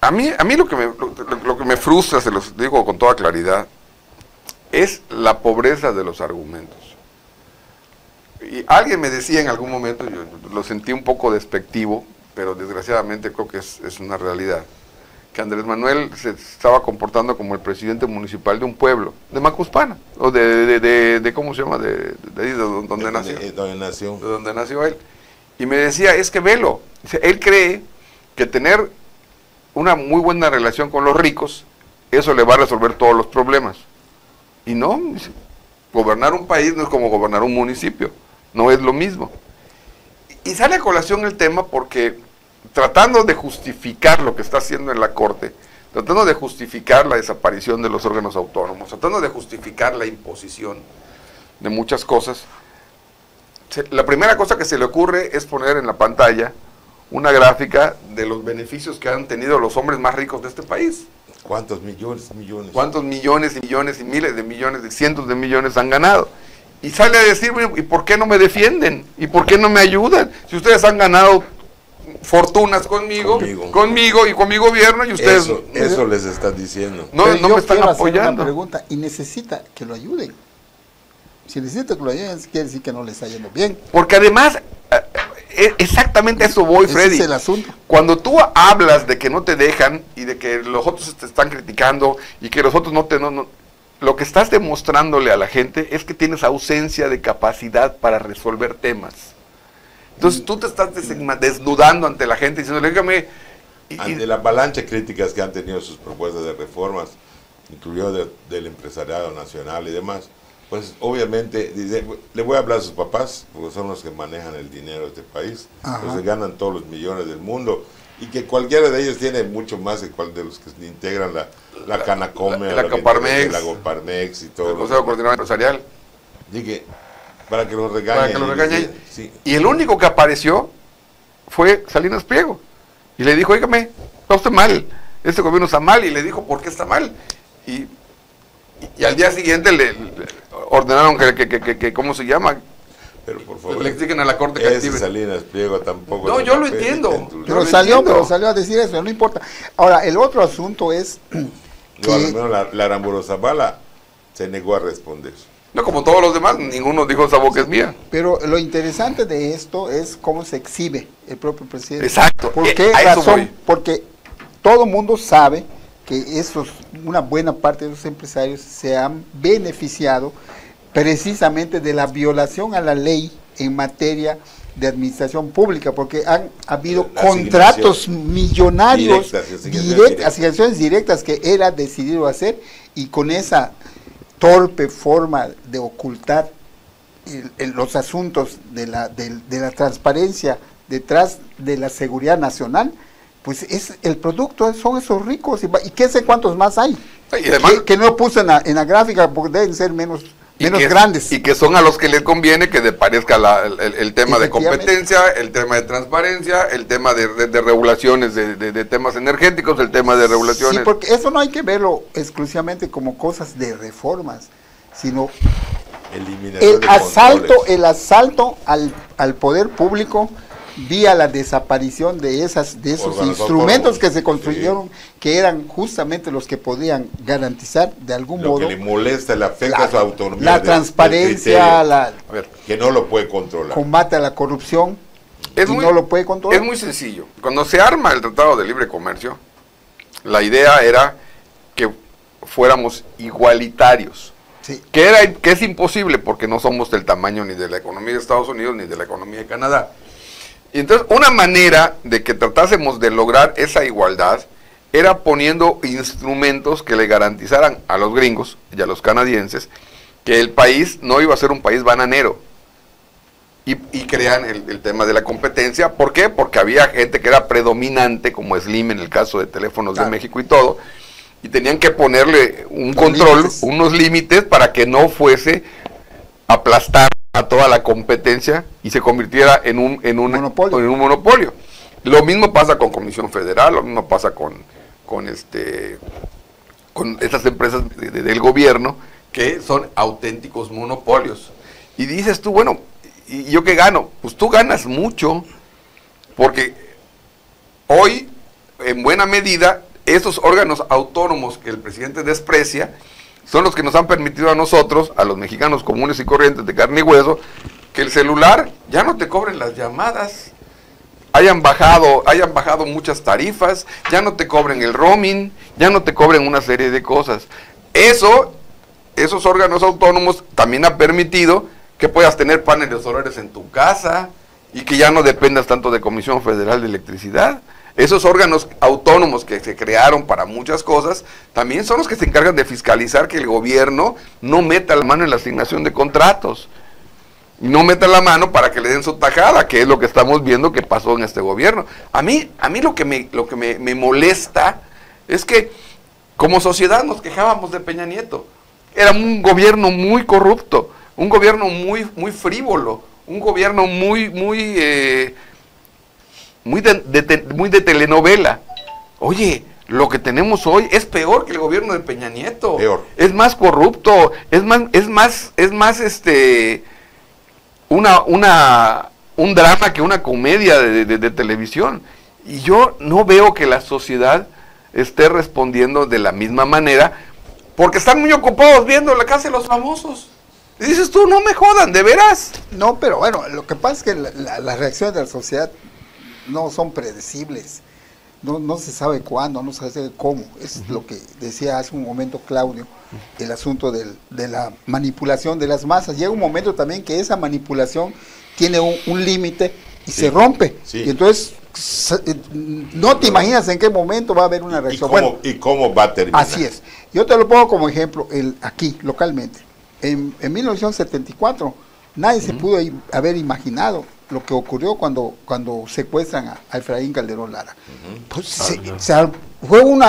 a mí lo que me frustra, se los digo con toda claridad, es la pobreza de los argumentos. Y alguien me decía en algún momento, yo lo sentí un poco despectivo, pero desgraciadamente creo que es una realidad, que Andrés Manuel se estaba comportando como el presidente municipal de un pueblo, de Macuspana, o de ¿cómo se llama? De donde nació. De donde nació él. Y me decía, es que velo, él cree que tener una muy buena relación con los ricos, eso le va a resolver todos los problemas. Y no, gobernar un país no es como gobernar un municipio, no es lo mismo. Y sale a colación el tema porque tratando de justificar lo que está haciendo en la Corte, tratando de justificar la desaparición de los órganos autónomos, tratando de justificar la imposición de muchas cosas, la primera cosa que se le ocurre es poner en la pantalla una gráfica de los beneficios que han tenido los hombres más ricos de este país. ¿Cuántos millones? ¿Cuántos millones y millones y miles de millones, de cientos de millones han ganado? Y sale a decir, ¿y por qué no me defienden? ¿Y por qué no me ayudan? Si ustedes han ganado fortunas conmigo y con mi gobierno, y ustedes... Eso les están diciendo. No me están apoyando. Una pregunta, y necesita que lo ayuden. Si necesita que lo ayuden, quiere decir que no les está yendo bien. Porque además, exactamente a eso voy, Freddy. Ese es el asunto. Cuando tú hablas de que no te dejan y de que los otros te están criticando y que los otros lo que estás demostrándole a la gente es que tienes ausencia de capacidad para resolver temas. Entonces tú te estás desnudando ante la gente diciéndole, dígame... Ante la avalancha de críticas que han tenido sus propuestas de reformas, incluido del empresariado nacional y demás, pues obviamente le voy a hablar a sus papás, porque son los que manejan el dinero de este país, pues se ganan todos los millones del mundo, y que cualquiera de ellos tiene mucho más de los que integran la Canacome, la Coparmex, la Coparmex y todo. El Consejo Coordinador Empresarial. Dije, para que los regañen. Sí. Y el único que apareció fue Salinas Pliego. Y le dijo, óigame, está usted mal, este gobierno está mal, y le dijo, ¿por qué está mal? Y al día siguiente le ordenaron que ¿cómo se llama? Pero por favor, le exigen a la Corte que active. Salinas Pliego tampoco. No, yo lo entiendo. Pero salió a decir eso, no importa. Ahora, el otro asunto es que... la Aramburu Zavala se negó a responder. No, como todos los demás, ninguno dijo esa boca es mía. Pero lo interesante de esto es cómo se exhibe el propio presidente. Exacto. ¿Por qué razón? Porque todo el mundo sabe que una buena parte de los empresarios se han beneficiado precisamente de la violación a la ley en materia de administración pública, porque han habido contratos millonarios, asignaciones directas que él ha decidido hacer, y con esa torpe forma de ocultar los asuntos de la transparencia detrás de la seguridad nacional, pues el producto son esos ricos, y qué sé cuántos más hay, y además, que no puse en la gráfica porque deben ser menos grandes. Y que son a los que les conviene que aparezca el tema de competencia, el tema de transparencia, el tema de regulaciones de temas energéticos, el tema de regulaciones... Sí, porque eso no hay que verlo exclusivamente como cosas de reformas, sino el asalto al poder público vía la desaparición de esos instrumentos que se construyeron, que eran justamente los que podían garantizar de algún modo... Lo que le molesta, le afecta a su autonomía. La transparencia, que no lo puede controlar. Combate a la corrupción, no lo puede controlar. Es muy sencillo. Cuando se arma el Tratado de Libre Comercio, la idea era que fuéramos igualitarios. Sí. Que es imposible porque no somos del tamaño ni de la economía de Estados Unidos ni de la economía de Canadá. Y entonces una manera de que tratásemos de lograr esa igualdad era poniendo instrumentos que le garantizaran a los gringos y a los canadienses que el país no iba a ser un país bananero. Y crean el tema de la competencia. ¿Por qué? Porque había gente que era predominante, como Slim en el caso de Teléfonos de México y todo, y tenían que ponerle un control, unos límites para que no fuese aplastar a toda la competencia y se convirtiera en un monopolio. Lo mismo pasa con Comisión Federal, lo mismo pasa con estas empresas del gobierno que son auténticos monopolios. Y dices tú, bueno, ¿y yo qué gano? Pues tú ganas mucho, porque hoy, en buena medida, esos órganos autónomos que el presidente desprecia son los que nos han permitido a nosotros, a los mexicanos comunes y corrientes de carne y hueso, que el celular ya no te cobren las llamadas, hayan bajado muchas tarifas, ya no te cobren el roaming, ya no te cobren una serie de cosas. Esos órganos autónomos también han permitido que puedas tener paneles solares en tu casa y que ya no dependas tanto de Comisión Federal de Electricidad. Esos órganos autónomos que se crearon para muchas cosas, también son los que se encargan de fiscalizar que el gobierno no meta la mano en la asignación de contratos. No meta la mano para que le den su tajada, que es lo que estamos viendo que pasó en este gobierno. A mí lo que me molesta es que como sociedad nos quejábamos de Peña Nieto. Era un gobierno muy corrupto, un gobierno muy frívolo, un gobierno muy de telenovela. Oye, lo que tenemos hoy es peor que el gobierno de Peña Nieto. Peor. Es más corrupto, es más un drama que una comedia de televisión. Y yo no veo que la sociedad esté respondiendo de la misma manera, porque están muy ocupados viendo La Casa de los Famosos. Y dices tú, no me jodan, ¿de veras? No, pero bueno, lo que pasa es que las reacciones de la sociedad no son predecibles. No se sabe cuándo, no se sabe cómo. Es lo que decía hace un momento Claudio, el asunto de la manipulación de las masas. Llega un momento también que esa manipulación tiene un límite y se rompe. Sí. Y entonces no te imaginas en qué momento va a haber una reacción. ¿Y cómo va a terminar? Así es. Yo te lo pongo como ejemplo aquí, localmente. En 1974, nadie se pudo haber imaginado lo que ocurrió cuando secuestran a Efraín Calderón Lara. Pues fue un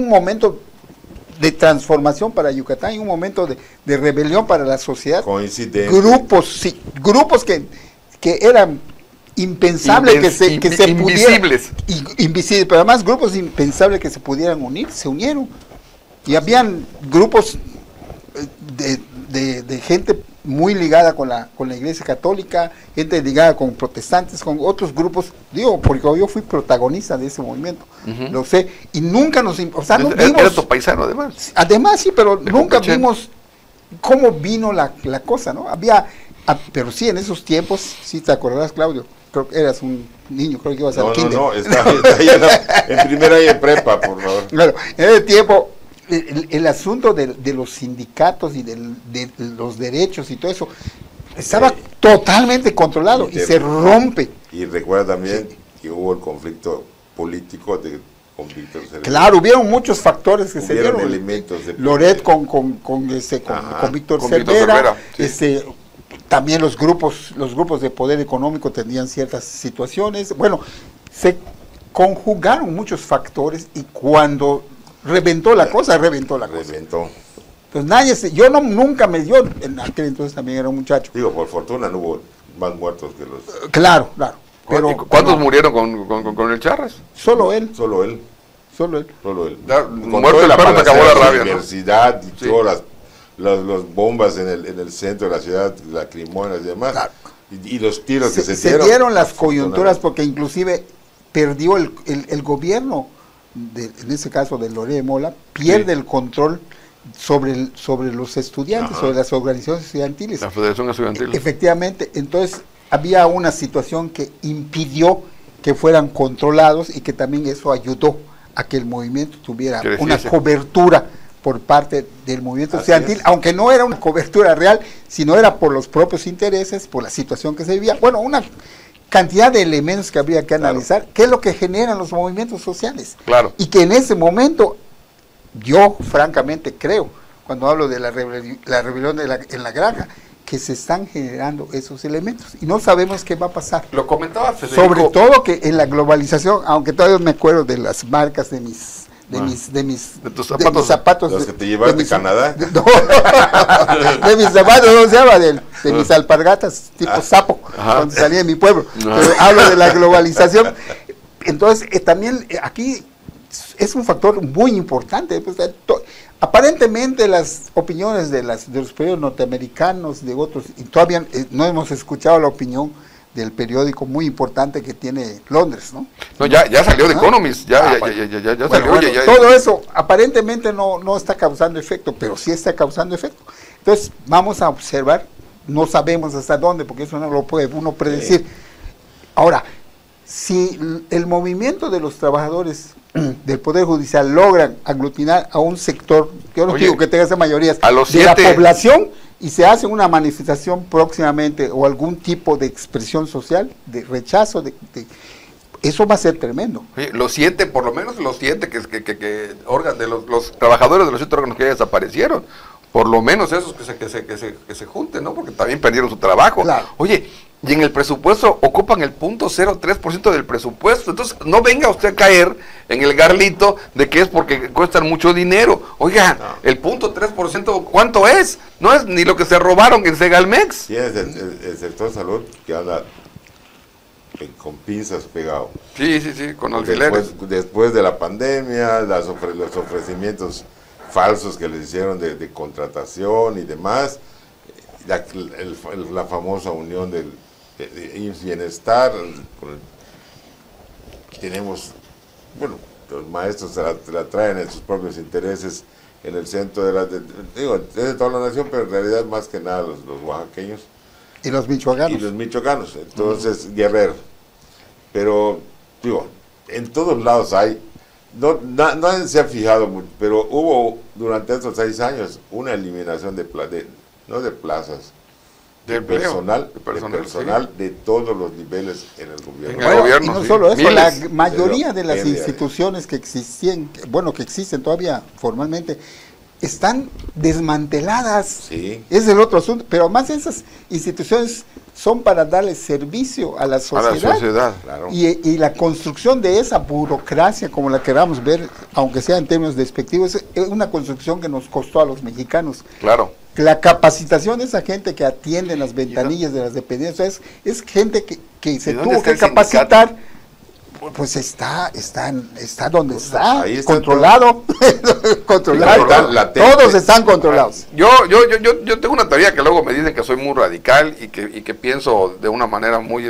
momento de transformación para Yucatán y un momento de rebelión para la sociedad. Coincidente. Grupos que eran impensables que se invisibles. Invisibles, pero además grupos impensables que se pudieran unir, se unieron. Y habían grupos de gente muy ligada con la Iglesia Católica, gente ligada con protestantes, con otros grupos, digo, porque yo fui protagonista de ese movimiento, lo sé, y nunca nos, o sea, no vimos, era tu paisano además. Sí, pero nunca vimos cómo vino la cosa, ¿no? Pero sí, en esos tiempos, sí te acordarás, Claudio, creo que eras un niño, creo que ibas al kinder. No, está ahí en primera año de prepa, por favor. Claro, en ese tiempo, el asunto de los sindicatos y de los derechos y todo eso estaba totalmente controlado y se rompe. Y recuerda también que hubo el conflicto político con Víctor Cervera. Claro, hubieron muchos factores que se dieron. Elementos de Loret con Víctor Cervera, sí. También los grupos de poder económico tenían ciertas situaciones. Bueno, se conjugaron muchos factores y cuando reventó la cosa. Entonces nunca me dio, en aquel entonces también era un muchacho. Digo, por fortuna no hubo más muertos que los... Claro. Pero ¿cuántos murieron con el Charras? Solo él. Muerto el perro, se acabó la rabia, la universidad, ¿no? Y todas las bombas en el centro de la ciudad, lacrimógenas y demás. Claro. Y los tiros que se dieron las coyunturas, porque inclusive perdió el gobierno, en ese caso de Loret de Mola, pierde el control sobre los estudiantes, sobre las organizaciones estudiantiles. La Federación Estudiantil. Efectivamente, entonces había una situación que impidió que fueran controlados y que también eso ayudó a que el movimiento tuviera una cobertura por parte del movimiento estudiantil, aunque no era una cobertura real, sino era por los propios intereses, por la situación que se vivía. Bueno, una cantidad de elementos que habría que analizar, qué es lo que generan los movimientos sociales. Claro. Y que en ese momento, yo francamente creo, cuando hablo de la rebelión en la granja, que se están generando esos elementos y no sabemos qué va a pasar. Lo comentaba Federico. Sobre todo que en la globalización, aunque todavía me acuerdo de las marcas de mis zapatos. Los que te llevas de Canadá. De mis zapatos, ¿cómo se llama? De mis alpargatas tipo sapo, cuando salí de mi pueblo. Pero hablo de la globalización. Entonces, también aquí es un factor muy importante. Pues, aparentemente las opiniones de los periódicos norteamericanos, de otros, y todavía no hemos escuchado la opinión del periódico muy importante que tiene Londres, ¿no? No, ya salió de Economist, ya Bueno, salió. bueno, ya. todo eso aparentemente no está causando efecto, pero sí está causando efecto. Entonces, vamos a observar, no sabemos hasta dónde, porque eso no lo puede uno predecir. Ahora, si el movimiento de los trabajadores del Poder Judicial logran aglutinar a un sector, yo no digo que tenga esa mayoría, a los de la 7 población, y se hace una manifestación próximamente o algún tipo de expresión social, de rechazo, eso va a ser tremendo. Oye, los 7, por lo menos los 7 que órganos de los trabajadores de los 7 órganos que ya desaparecieron, por lo menos esos que se junten, ¿no? Porque también perdieron su trabajo. Claro. Oye, y en el presupuesto ocupan el 0.03% del presupuesto. Entonces, no venga usted a caer en el garlito de que es porque cuestan mucho dinero. Oiga, el 0.3%, ¿cuánto es? No es ni lo que se robaron en Segalmex. Tienes el sector salud que anda con pinzas pegado. Sí, con alfileres. Después de la pandemia, los ofrecimientos falsos que les hicieron de contratación y demás, la famosa unión de IMSS Bienestar, tenemos, bueno, los maestros la traen en sus propios intereses en el centro es de toda la nación, pero en realidad más que nada los oaxaqueños Y los michoacanos. y los michoacanos, entonces Guerrero, pero digo, en todos lados hay, nadie se ha fijado mucho, pero hubo durante estos 6 años una eliminación no de plazas, de personal de todos los niveles en el gobierno. En el gobierno, y no sí. solo eso, Miles. la mayoría de las Miles. instituciones que existían, que existen todavía formalmente, están desmanteladas. Sí. Es el otro asunto, pero además esas instituciones son para darle servicio a la sociedad. Claro. Y la construcción de esa burocracia, como la queramos ver, aunque sea en términos despectivos, es una construcción que nos costó a los mexicanos. Claro. La capacitación de esa gente que atiende en las ventanillas de las dependencias es gente que se tuvo que capacitar, pues está donde está, Ahí está controlado, controlado. Todos están controlados. Yo tengo una teoría que luego me dicen que soy muy radical y que pienso de una manera muy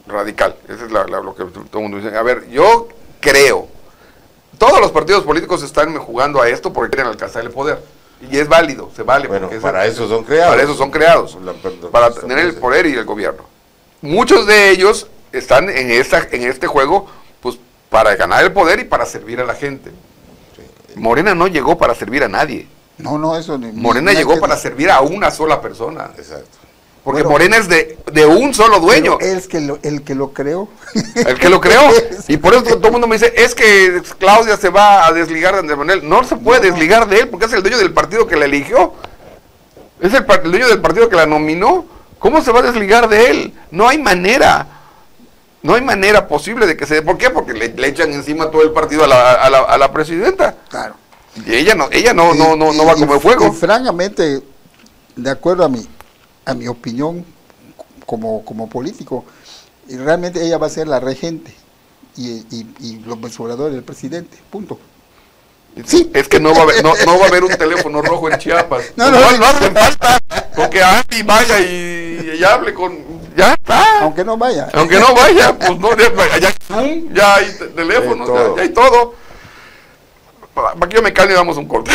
radical. Eso es lo que todo el mundo dice. A ver, yo creo, todos los partidos políticos están jugando a esto porque quieren alcanzar el poder. Y es válido, se vale. Bueno, porque para eso son creados. Para eso son creados. Para tener el poder y el gobierno. Muchos de ellos están en este juego pues para ganar el poder y para servir a la gente. Morena no llegó para servir a nadie. No, eso Morena llegó para servir a una sola persona. Exacto. Porque Bueno, Morena es de un solo dueño. El que lo creó. El que lo creó. Y por eso todo el mundo me dice, es que Claudia se va a desligar de Andrés Manuel. No se puede desligar de él porque es el dueño del partido que la eligió. Es el dueño del partido que la nominó. ¿Cómo se va a desligar de él? No hay manera. No hay manera posible de que se... ¿Por qué? Porque le echan encima todo el partido a la presidenta. Claro. Y ella no va a comer fuego. Y francamente, de acuerdo a mi opinión como político, y realmente ella va a ser la regente y López Obrador el presidente, punto. Sí, es que no va a haber un teléfono rojo en Chiapas. No hace falta. Porque Andy vaya y hable con... Ya está. Aunque no vaya. Pues no, ya hay teléfonos, ya hay todo. Para que yo me calme, damos un corte.